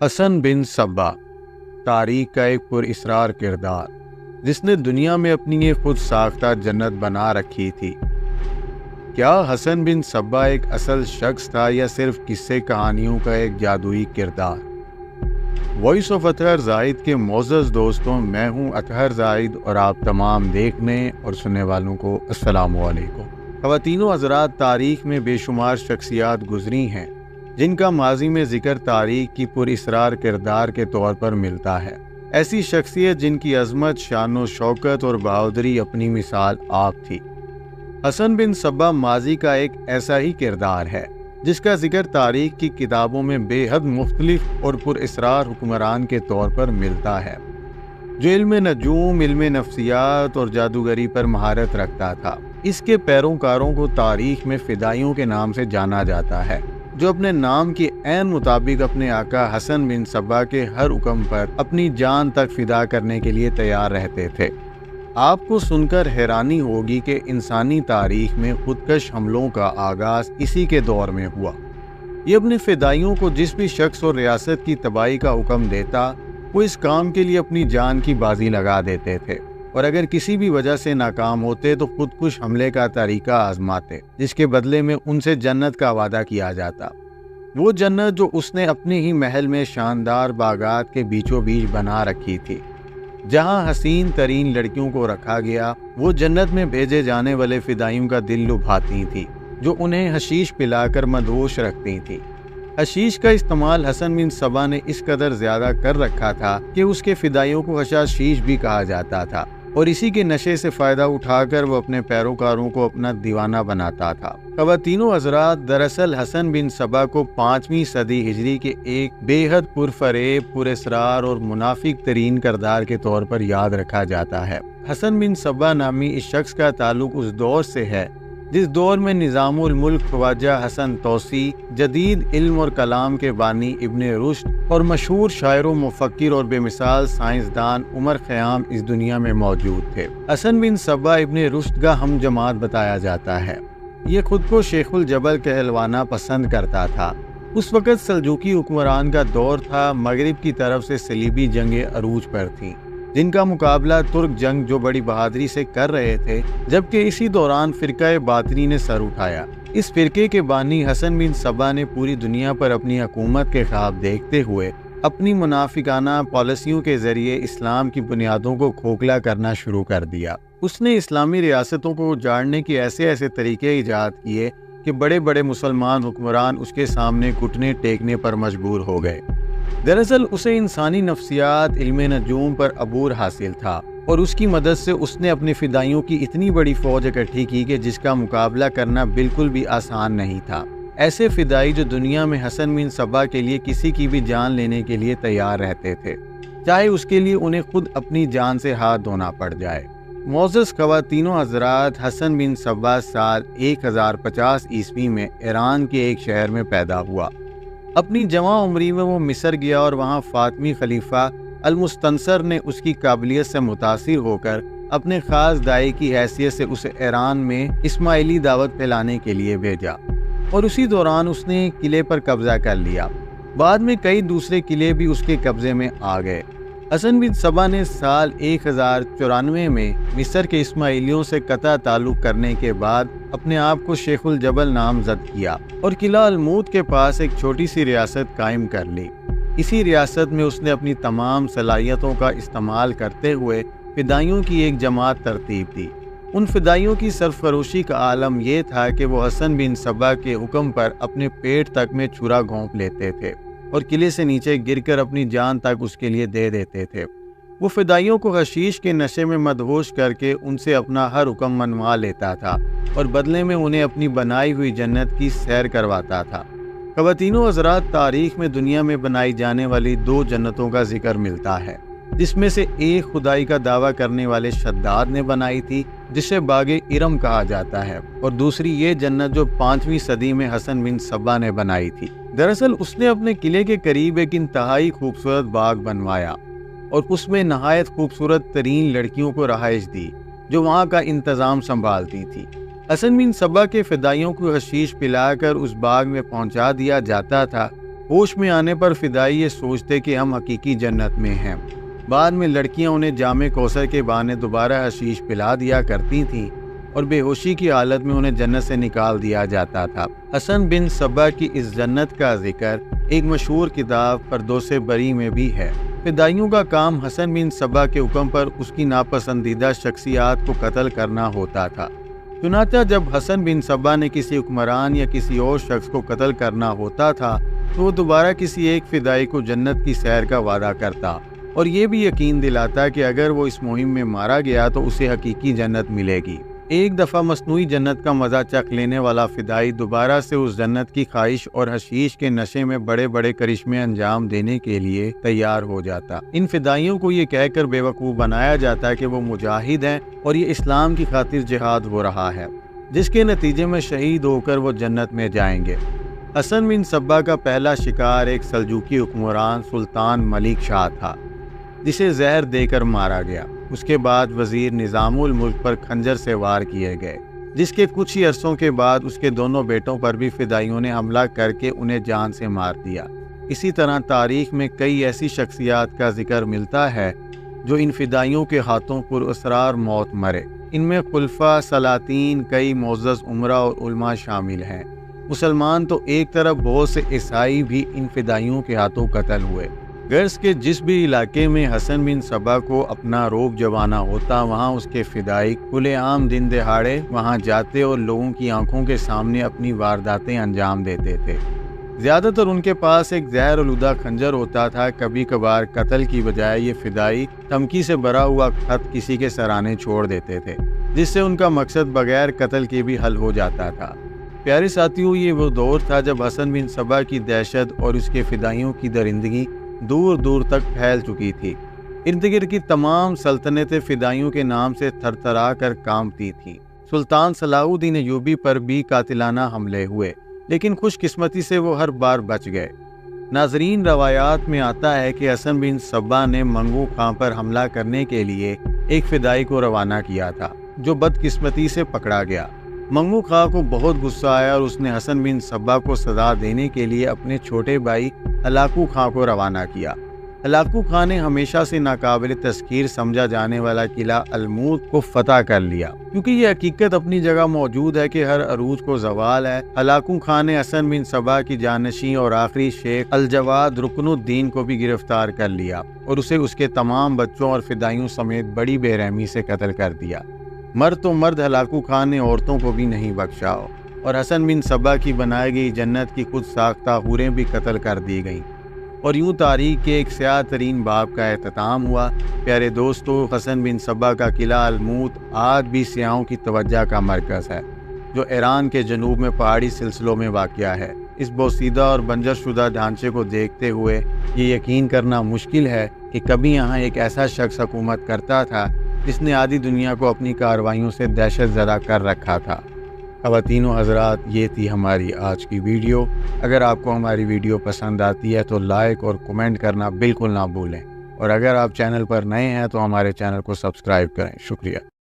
حسن بن صبا تاریخ کا ایک پراسرار کردار جس نے دنیا میں اپنی یہ خود ساختہ جنت بنا رکھی تھی۔ کیا حسن بن صبا ایک اصل شخص تھا یا صرف قصے کہانیوں کا ایک جادوئی کردار؟ وائس آف اطہر زاہد کے معزز دوستوں، میں ہوں اطہر زاہد اور آپ تمام دیکھنے اور سننے والوں کو السلام علیکم۔ خواتین و حضرات، تاریخ میں بے شمار شخصیات گزری ہیں جن کا ماضی میں ذکر تاریخ کی پراسرار کردار کے طور پر ملتا ہے۔ ایسی شخصیت جن کی عظمت، شان و شوکت اور بہادری اپنی مثال آپ تھی۔ حسن بن صبا ماضی کا ایک ایسا ہی کردار ہے جس کا ذکر تاریخ کی کتابوں میں بے حد مختلف اور پراسرار حکمران کے طور پر ملتا ہے، جو علم نجوم، علم نفسیات اور جادوگری پر مہارت رکھتا تھا۔ اس کے پیروکاروں کو تاریخ میں فدائیوں کے نام سے جانا جاتا ہے، جو اپنے نام کے عین مطابق اپنے آقا حسن بن صبا کے ہر حکم پر اپنی جان تک فدا کرنے کے لیے تیار رہتے تھے۔ آپ کو سن کر حیرانی ہوگی کہ انسانی تاریخ میں خودکش حملوں کا آغاز اسی کے دور میں ہوا۔ یہ اپنے فدائیوں کو جس بھی شخص اور ریاست کی تباہی کا حکم دیتا، وہ اس کام کے لیے اپنی جان کی بازی لگا دیتے تھے، اور اگر کسی بھی وجہ سے ناکام ہوتے تو خودکش حملے کا طریقہ آزماتے، جس کے بدلے میں ان سے جنت کا وعدہ کیا جاتا۔ وہ جنت جو اس نے اپنے ہی محل میں شاندار باغات کے بیچوں بیچ بنا رکھی تھی، جہاں حسین ترین لڑکیوں کو رکھا گیا، وہ جنت میں بھیجے جانے والے فدائیوں کا دل لبھاتی تھی، جو انہیں حشیش پلا کر مدہوش رکھتی تھی۔ حشیش کا استعمال حسن بن صبا نے اس قدر زیادہ کر رکھا تھا کہ اس کے فدائیوں کو حشاشیش بھی کہا جاتا تھا، اور اسی کے نشے سے فائدہ اٹھا کر وہ اپنے پیروکاروں کو اپنا دیوانہ بناتا تھا۔ خواتین و حضرات، دراصل حسن بن صبا کو 5ویں صدی ہجری کے ایک بے حد پرفریب، پراسرار اور منافق ترین کردار کے طور پر یاد رکھا جاتا ہے۔ حسن بن صبا نامی اس شخص کا تعلق اس دور سے ہے جس دور میں نظام الملک خواجہ حسن توسی، جدید علم اور کلام کے بانی ابن رشد اور مشہور شاعر و مفکر اور بے مثال سائنسدان عمر خیام اس دنیا میں موجود تھے۔ حسن بن صبا ابن رشد کا ہم جماعت بتایا جاتا ہے۔ یہ خود کو شیخ الجبل کہلوانا پسند کرتا تھا۔ اس وقت سلجوقی حکمران کا دور تھا، مغرب کی طرف سے صلیبی جنگیں عروج پر تھیں، جن کا مقابلہ ترک جنگ جو بڑی بہادری سے کر رہے تھے، جبکہ اسی دوران فرقہ باطنی نے سر اٹھایا۔ اس فرقے کے بانی حسن بن صبا نے پوری دنیا پر اپنی حکومت کے خواب دیکھتے ہوئے اپنی منافقانہ پالیسیوں کے ذریعے اسلام کی بنیادوں کو کھوکھلا کرنا شروع کر دیا۔ اس نے اسلامی ریاستوں کو اجاڑنے کے ایسے طریقے ایجاد کیے کہ بڑے بڑے مسلمان حکمران اس کے سامنے گھٹنے ٹیکنے پر مجبور ہو گئے۔ دراصل اسے انسانی نفسیات، علم نجوم پر عبور حاصل تھا، اور اس کی مدد سے اس نے اپنے فدائیوں کی اتنی بڑی فوج اکٹھی کی کہ جس کا مقابلہ کرنا بالکل بھی آسان نہیں تھا۔ ایسے فدائی جو دنیا میں حسن بن صبا کے لیے کسی کی بھی جان لینے کے لیے تیار رہتے تھے، چاہے اس کے لیے انہیں خود اپنی جان سے ہاتھ دھونا پڑ جائے۔ معزز خواتین و حضرات، حسن بن صبا سال 1050 عیسوی میں ایران کے ایک شہر میں پیدا ہوا۔ اپنی جوان عمری میں وہ مصر گیا اور وہاں فاطمی خلیفہ المستنصر نے اس کی قابلیت سے متاثر ہو کر اپنے خاص دائی کی حیثیت سے اسے ایران میں اسماعیلی دعوت پھیلانے کے لیے بھیجا، اور اسی دوران اس نے قلعے پر قبضہ کر لیا۔ بعد میں کئی دوسرے قلعے بھی اس کے قبضے میں آ گئے۔ حسن بن صبا نے سال 1094 میں مصر کے اسماعیلیوں سے قطع تعلق کرنے کے بعد اپنے آپ کو شیخ الجبل نامزد کیا اور قلعہ الموت کے پاس ایک چھوٹی سی ریاست قائم کر لی۔ اسی ریاست میں اس نے اپنی تمام صلاحیتوں کا استعمال کرتے ہوئے فدائیوں کی ایک جماعت ترتیب دی۔ ان فدائیوں کی سرفروشی کا عالم یہ تھا کہ وہ حسن بن صبا کے حکم پر اپنے پیٹ تک میں چھرا گھونپ لیتے تھے اور قلعے سے نیچے گر کر اپنی جان تک اس کے لیے دے دیتے تھے۔ وہ فدائیوں کو حشیش کے نشے میں مدہوش کر کے ان سے اپنا ہر حکم منوا لیتا تھا، اور بدلے میں انہیں اپنی بنائی ہوئی جنت کی سیر کرواتا تھا۔ خواتین و حضرات، تاریخ میں دنیا میں بنائی جانے والی 2 جنتوں کا ذکر ملتا ہے، جس میں سے ایک خدائی کا دعویٰ کرنے والے شداد نے بنائی تھی، جسے باغ ارم کہا جاتا ہے، اور دوسری یہ جنت جو 5ویں صدی میں حسن بن صبا نے بنائی تھی۔ دراصل اس نے اپنے قلعے کے قریب ایک انتہائی خوبصورت باغ بنوایا اور اس میں نہایت خوبصورت ترین لڑکیوں کو رہائش دی، جو وہاں کا انتظام سنبھالتی تھی۔ حسن بن صبا کے فدائیوں کو حشیش پلا کر اس باغ میں پہنچا دیا جاتا تھا، ہوش میں آنے پر فدائی یہ سوچتے کہ ہم حقیقی جنت میں ہیں۔ بعد میں لڑکیاں انہیں جام کوثر کے بہانے دوبارہ حشیش پلا دیا کرتی تھیں اور بے ہوشی کی حالت میں انہیں جنت سے نکال دیا جاتا تھا۔ حسن بن صبا کی اس جنت کا ذکر ایک مشہور کتاب فردوس بری میں بھی ہے۔ فدائیوں کا کام حسن بن صبا کے حکم پر اس کی ناپسندیدہ شخصیات کو قتل کرنا ہوتا تھا۔ چنانچہ جب حسن بن صبا نے کسی حکمران یا کسی اور شخص کو قتل کرنا ہوتا تھا تو وہ دوبارہ کسی ایک فدائی کو جنت کی سیر کا وعدہ کرتا اور یہ بھی یقین دلاتا کہ اگر وہ اس مہم میں مارا گیا تو اسے حقیقی جنت ملے گی۔ ایک دفعہ مصنوعی جنت کا مزہ چکھ لینے والا فدائی دوبارہ سے اس جنت کی خواہش اور حشیش کے نشے میں بڑے بڑے کرشمے انجام دینے کے لیے تیار ہو جاتا۔ ان فدائیوں کو یہ کہہ کر بے وقوف بنایا جاتا کہ وہ مجاہد ہیں اور یہ اسلام کی خاطر جہاد ہو رہا ہے، جس کے نتیجے میں شہید ہو کر وہ جنت میں جائیں گے۔ حسن بن صبا کا پہلا شکار ایک سلجوقی حکمران سلطان ملک شاہ تھا، جسے زہر دے کر مارا گیا۔ اس کے بعد وزیر نظام الملک پر خنجر سے وار کیے گئے، جس کے کچھ ہی عرصوں کے بعد اس کے دونوں بیٹوں پر بھی فدائیوں نے حملہ کر کے انہیں جان سے مار دیا۔ اسی طرح تاریخ میں کئی ایسی شخصیات کا ذکر ملتا ہے جو ان فدائیوں کے ہاتھوں پر اسرار موت مرے۔ ان میں خلفاء، سلاطین، کئی معزز عمرا اور علماء شامل ہیں۔ مسلمان تو ایک طرف، بہت سے عیسائی بھی ان فدائیوں کے ہاتھوں قتل ہوئے۔ غرض کے جس بھی علاقے میں حسن بن صبا کو اپنا روب جوانا ہوتا وہاں اس کے فدائی کھلے عام دن دہاڑے وہاں جاتے اور لوگوں کی آنکھوں کے سامنے اپنی وارداتیں انجام دیتے تھے۔ زیادہ تر ان کے پاس ایک زہر آلودہ خنجر ہوتا تھا۔ کبھی کبھار قتل کی بجائے یہ فدائی دھمکی سے بھرا ہوا خط کسی کے سرانے چھوڑ دیتے تھے، جس سے ان کا مقصد بغیر قتل کے بھی حل ہو جاتا تھا۔ پیارے ساتھیوں، یہ وہ دور تھا جب حسن بن صبا کی دہشت اور اس کے فدائیوں کی درندگی دور دور تک پھیل چکی تھی۔ ارد گرد کی تمام سلطنتیں فدائیوں کے نام سے تھر تھرا کر کانپتی تھیں۔ سلطان صلاح الدین ایوبی پر بھی قاتلانہ حملے ہوئے، لیکن خوش قسمتی سے وہ ہر بار بچ گئے۔ ناظرین، روایات میں آتا ہے کہ حسن بن صبا نے منگو خاں پر حملہ کرنے کے لیے ایک فدائی کو روانہ کیا تھا، جو بدقسمتی سے پکڑا گیا۔ منگو خاں کو بہت غصہ آیا اور اس نے حسن بن صبا کو سزا دینے کے لیے اپنے چھوٹے بھائی ہلاکو خاں کو روانہ کیا۔ ہلاکو خاں نے ہمیشہ سے ناقابل تذکیر سمجھا جانے والا قلعہ الموت کو فتح کر لیا۔ کیونکہ یہ حقیقت اپنی جگہ موجود ہے کہ ہر عروج کو زوال ہے، ہلاکو خاں نے حسن بن صبا کی جانشین اور آخری شیخ الجواد رکن الدین کو بھی گرفتار کر لیا اور اسے اس کے تمام بچوں اور فدائیوں سمیت بڑی بے رحمی سے قتل کر دیا۔ مرد تو مرد، ہلاکو خاں نے عورتوں کو بھی نہیں بخشا اور حسن بن صبا کی بنائی گئی جنت کی خود ساختہ حوریں بھی قتل کر دی گئیں، اور یوں تاریخ کے ایک سیاہ ترین باب کا اختتام ہوا۔ پیارے دوستو، حسن بن صبا کا قلعہ الموت آج بھی سیاحوں کی توجہ کا مرکز ہے، جو ایران کے جنوب میں پہاڑی سلسلوں میں واقع ہے۔ اس بوسیدہ اور بنجر شدہ ڈھانچے کو دیکھتے ہوئے یہ یقین کرنا مشکل ہے کہ کبھی یہاں ایک ایسا شخص حکومت کرتا تھا جس نے آدھی دنیا کو اپنی کارروائیوں سے دہشت زدہ کر رکھا تھا۔ خواتین و حضرات، یہ تھی ہماری آج کی ویڈیو۔ اگر آپ کو ہماری ویڈیو پسند آتی ہے تو لائک اور کمنٹ کرنا بالکل نہ بھولیں، اور اگر آپ چینل پر نئے ہیں تو ہمارے چینل کو سبسکرائب کریں۔ شکریہ۔